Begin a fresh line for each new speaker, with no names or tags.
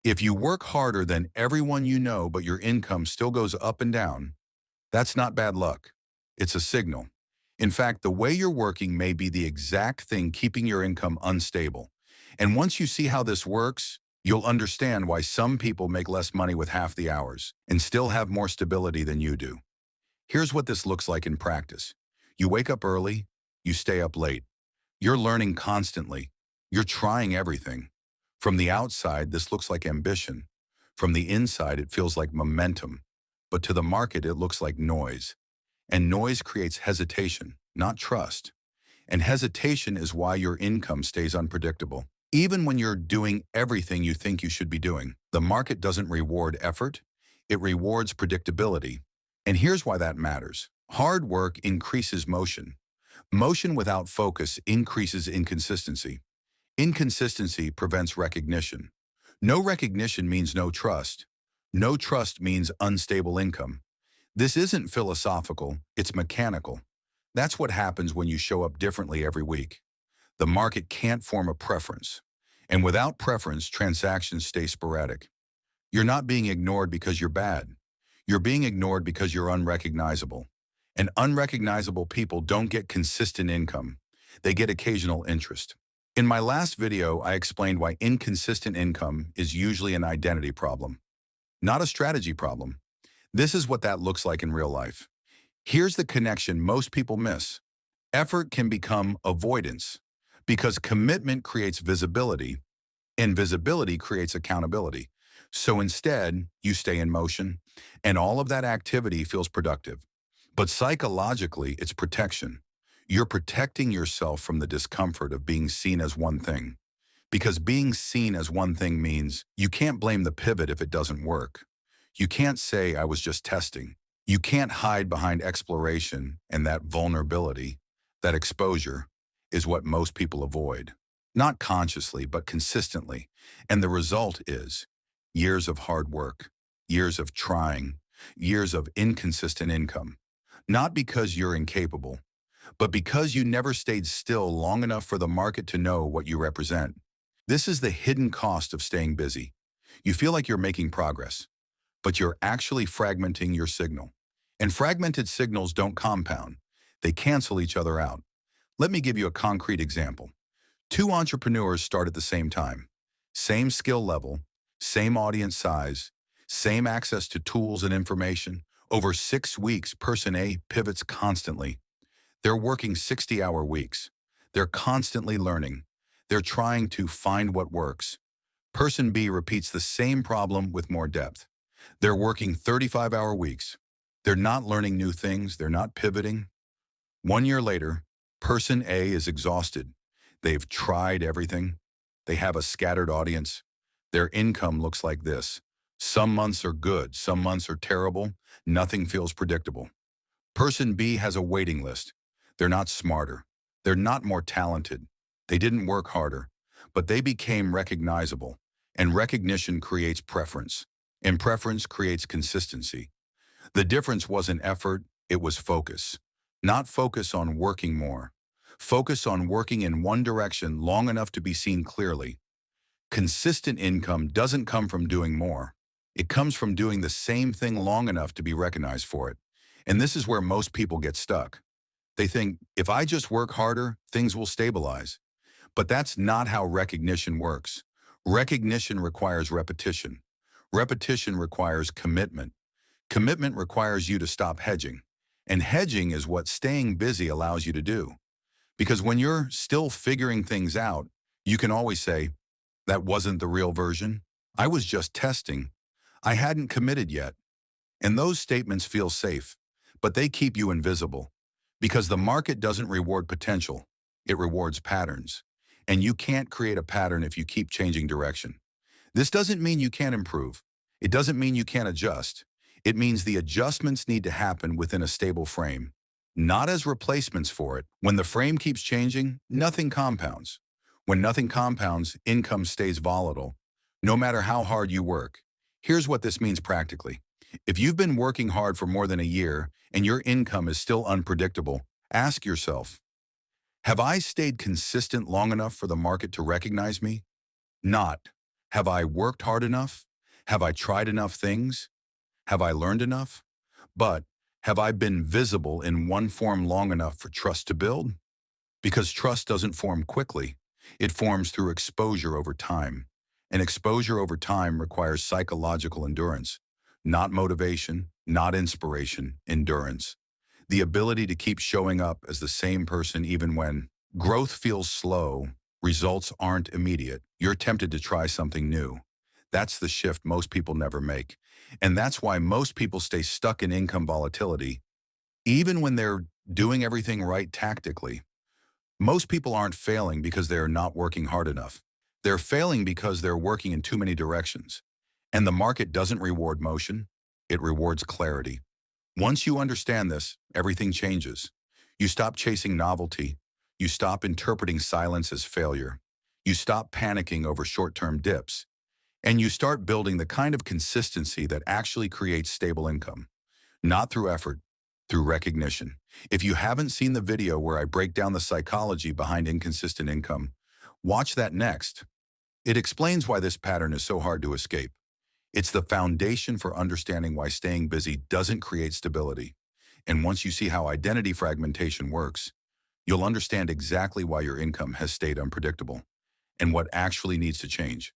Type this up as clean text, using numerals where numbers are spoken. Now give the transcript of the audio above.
If you work harder than everyone you know but your income still goes up and down, that's not bad luck. It's a signal. In fact, the way you're working may be the exact thing keeping your income unstable. And once you see how this works, you'll understand why some people make less money with half the hours and still have more stability than you do. Here's what this looks like in practice. You wake up early, you stay up late. You're learning constantly. You're trying everything. From the outside, this looks like ambition. From the inside, it feels like momentum. But to the market, it looks like noise. And noise creates hesitation, not trust. And hesitation is why your income stays unpredictable. Even when you're doing everything you think you should be doing, the market doesn't reward effort, it rewards predictability. And here's why that matters. Hard work increases motion. Motion without focus increases inconsistency. Inconsistency prevents recognition. No recognition means no trust. No trust means unstable income. This isn't philosophical, it's mechanical. That's what happens when you show up differently every week. The market can't form a preference. And without preference, transactions stay sporadic. You're not being ignored because you're bad. You're being ignored because you're unrecognizable. And unrecognizable people don't get consistent income. They get occasional interest. In my last video, I explained why inconsistent income is usually an identity problem, not a strategy problem. This is what that looks like in real life. Here's the connection most people miss. Effort can become avoidance because commitment creates visibility, and visibility creates accountability. So instead, you stay in motion, and all of that activity feels productive. But psychologically, it's protection. You're protecting yourself from the discomfort of being seen as one thing. Because being seen as one thing means you can't blame the pivot if it doesn't work. You can't say, I was just testing. You can't hide behind exploration, and that vulnerability, that exposure, is what most people avoid. Not consciously, but consistently. And the result is years of hard work, years of trying, years of inconsistent income. Not because you're incapable, but because you never stayed still long enough for the market to know what you represent. This is the hidden cost of staying busy. You feel like you're making progress, but you're actually fragmenting your signal. And fragmented signals don't compound. They cancel each other out. Let me give you a concrete example. Two entrepreneurs start at the same time. Same skill level, same audience size, same access to tools and information. Over 6 weeks, person A pivots constantly. They're working 60-hour weeks. They're constantly learning. They're trying to find what works. Person B repeats the same problem with more depth. They're working 35-hour weeks. They're not learning new things. They're not pivoting. 1 year later, person A is exhausted. They've tried everything. They have a scattered audience. Their income looks like this. Some months are good. Some months are terrible. Nothing feels predictable. Person B has a waiting list. They're not smarter. They're not more talented. They didn't work harder, but they became recognizable. And recognition creates preference. And preference creates consistency. The difference wasn't effort, it was focus. Not focus on working more. Focus on working in one direction long enough to be seen clearly. Consistent income doesn't come from doing more. It comes from doing the same thing long enough to be recognized for it. And this is where most people get stuck. They think, if I just work harder, things will stabilize. But that's not how recognition works. Recognition requires repetition. Repetition requires commitment. Commitment requires you to stop hedging. And hedging is what staying busy allows you to do. Because when you're still figuring things out, you can always say, that wasn't the real version. I was just testing. I hadn't committed yet. And those statements feel safe, but they keep you invisible. Because the market doesn't reward potential, it rewards patterns. And you can't create a pattern if you keep changing direction. This doesn't mean you can't improve. It doesn't mean you can't adjust. It means the adjustments need to happen within a stable frame, not as replacements for it. When the frame keeps changing, nothing compounds. When nothing compounds, income stays volatile, no matter how hard you work. Here's what this means practically. If you've been working hard for more than a year and your income is still unpredictable, ask yourself, have I stayed consistent long enough for the market to recognize me? Not. Have I worked hard enough? Have I tried enough things? Have I learned enough? But have I been visible in one form long enough for trust to build? Because trust doesn't form quickly. It forms through exposure over time. And exposure over time requires psychological endurance, not motivation, not inspiration, endurance. The ability to keep showing up as the same person even when growth feels slow, results aren't immediate. You're tempted to try something new. That's the shift most people never make. And that's why most people stay stuck in income volatility, even when they're doing everything right tactically. Most people aren't failing because they're not working hard enough. They're failing because they're working in too many directions. And the market doesn't reward motion, it rewards clarity. Once you understand this, everything changes. You stop chasing novelty. You stop interpreting silence as failure. You stop panicking over short-term dips. And you start building the kind of consistency that actually creates stable income. Not through effort, through recognition. If you haven't seen the video where I break down the psychology behind inconsistent income, watch that next. It explains why this pattern is so hard to escape. It's the foundation for understanding why staying busy doesn't create stability. And once you see how identity fragmentation works, you'll understand exactly why your income has stayed unpredictable and what actually needs to change.